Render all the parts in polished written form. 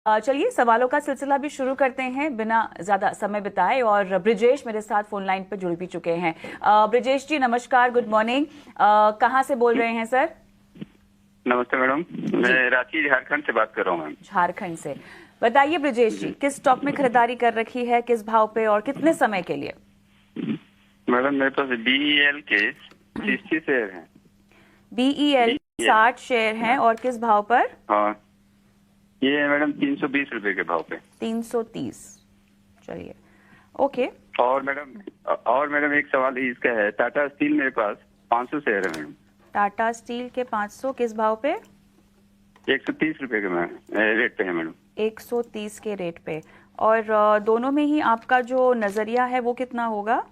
चलिए सवालों का सिलसिला भी शुरू करते हैं बिना ज्यादा समय बिताए। और ब्रिजेश मेरे साथ फोन लाइन पर जुड़ भी चुके हैं। ब्रिजेश जी नमस्कार, गुड मॉर्निंग। कहाँ से बोल रहे हैं सर? नमस्ते मैडम, मैं रांची झारखंड से बात कर रहा हूँ मैम। झारखंड से। बताइए ब्रिजेश जी, किस स्टॉक में खरीदारी कर रखी है, किस भाव पे और कितने समय के लिए? मैडम मेरे पास BEL के 60 शेयर हैं। BEL 60 शेयर हैं और किस भाव पर? हाँ, ये है मैडम 320 रुपए के भाव पे। 330। चलिए ओके। और मैडम एक सवाल इसका है, टाटा स्टील मेरे पास 500 शेयर है मैडम। टाटा स्टील के 500 किस भाव पे? 130 रुपए के रेट पे है मैडम। 130 के रेट पे। और दोनों में ही आपका जो नजरिया है वो कितना होगा?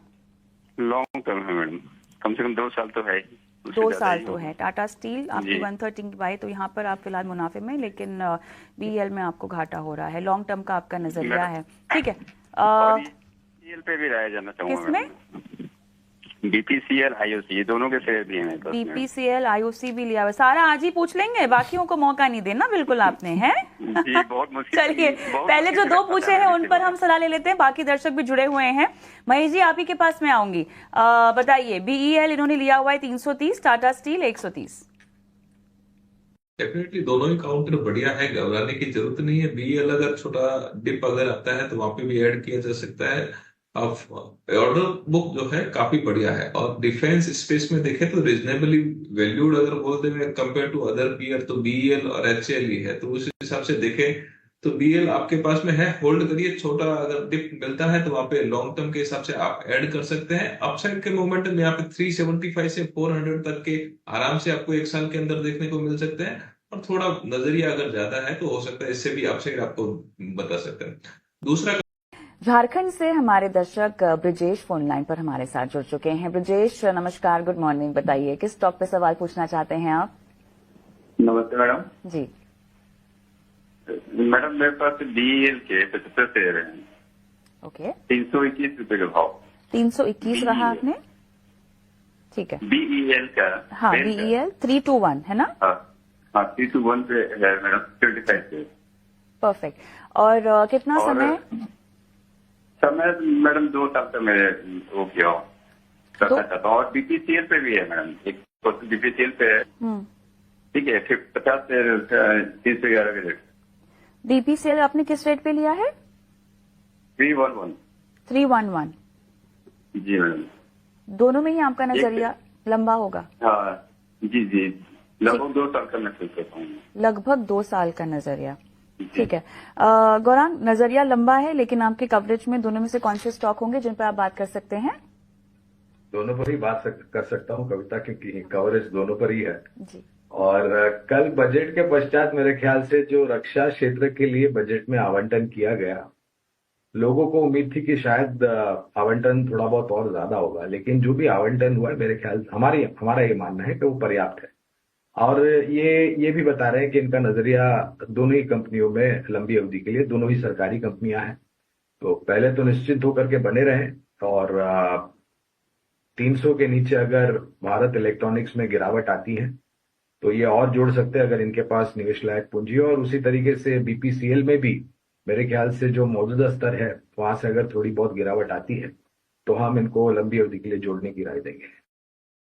लॉन्ग टर्म है मैडम, कम से कम 2 साल तो है ही। 2 साल तो है। टाटा स्टील आपकी 130 की बाई, तो यहाँ पर आप फिलहाल मुनाफे में, लेकिन BEL में आपको घाटा हो रहा है। लॉन्ग टर्म का आपका नजरिया है, ठीक है। BPCL पे भी राय जाना चाहूंगा। किसमें? BPCL IOC, ये दोनों के शेयर भी हैं। BPCL IOC भी लिया हुआ। सारा आज ही पूछ लेंगे, बाकियों को मौका नहीं देना बिल्कुल आपने, है? जी, बहुत मुश्किल। चलिए पहले जो 2 पूछे हैं उन पर हम सलाह ले लेते हैं, बाकी दर्शक भी जुड़े हुए हैं। महेश जी आप ही के पास मैं आऊंगी। बताइए, BEL इन्होंने लिया हुआ है 330, टाटा स्टील 130। डेफिनेटली दोनों ही काउंटर बढ़िया है, घबराने की जरूरत नहीं है। BEL अगर छोटा डिप अगर आता है तो वहां पे भी ऐड किया जा सकता है। अब ऑर्डर बुक जो है काफी बढ़िया है, और डिफेंस स्पेस में देखें तो रिजनेबली वैल्यूड अगर बोलते हैं कंपेयर टू अदर पीयर, तो BEL और HCL ही है। तो उस हिसाब से देखें तो BEL आपके पास में है, होल्ड करिए। छोटा अगर डिप मिलता है तो वहां पे लॉन्ग टर्म के हिसाब से आप ऐड कर सकते हैं। अपसाइड के मोमेंटम यहाँ पे 375 से 400 तक के आराम से आपको 1 साल के अंदर देखने को मिल सकते हैं। और थोड़ा नजरिया अगर ज्यादा है तो हो सकता है इससे भी अपसाइड आपको बता सकते हैं। दूसरा, झारखंड से हमारे दर्शक ब्रिजेश फोन लाइन पर हमारे साथ जुड़ चुके हैं। ब्रिजेश नमस्कार, गुड मॉर्निंग। बताइए किस टॉप पे सवाल पूछना चाहते हैं आप? नमस्ते मैडम जी। मैडम मेरे पास BEL के 75 शेयर हैं। ओके। 321 रुपए के भाव। 321 रहा आपने, ठीक है। BEL का, हाँ BEL 321 है ना? हाँ 321 पे है मैडम, 25 पे। परफेक्ट। और कितना समय? समय मैडम 2 साल तक मैं वो किया करना चाहता हूँ। और BPCL पे भी है मैडम, एक BPCL पे है, ठीक है। 50 से 311 के रेट। BPCL आपने किस रेट पे लिया है? 311। 311 जी मैडम। दोनों में ही आपका नजरिया लंबा होगा? हाँ जी जी, लगभग 2 साल का मैं सोच सकता हूँ। लगभग 2 साल का नजरिया, ठीक है। गौरांग, नजरिया लंबा है, लेकिन आपके कवरेज में दोनों में से कौन से स्टॉक होंगे जिन पर आप बात कर सकते हैं? दोनों पर ही बात कर सकता हूं कविता, क्योंकि कवरेज दोनों पर ही है जी। और कल बजट के पश्चात मेरे ख्याल से जो रक्षा क्षेत्र के लिए बजट में आवंटन किया गया, लोगों को उम्मीद थी कि शायद आवंटन थोड़ा बहुत और ज्यादा होगा, लेकिन जो भी आवंटन हुआ है मेरे ख्याल हमारा ये मानना है कि वो पर्याप्त है। और ये भी बता रहे हैं कि इनका नजरिया दोनों ही कंपनियों में लंबी अवधि के लिए, दोनों ही सरकारी कंपनियां हैं, तो पहले तो निश्चिंत होकर के बने रहें। और 300 के नीचे अगर भारत इलेक्ट्रॉनिक्स में गिरावट आती है तो ये और जोड़ सकते हैं अगर इनके पास निवेश लायक पूंजी हो। और उसी तरीके से BPCL में भी मेरे ख्याल से जो मौजूदा स्तर है वहां से अगर थोड़ी बहुत गिरावट आती है तो हम इनको लंबी अवधि के लिए जोड़ने की राय देंगे।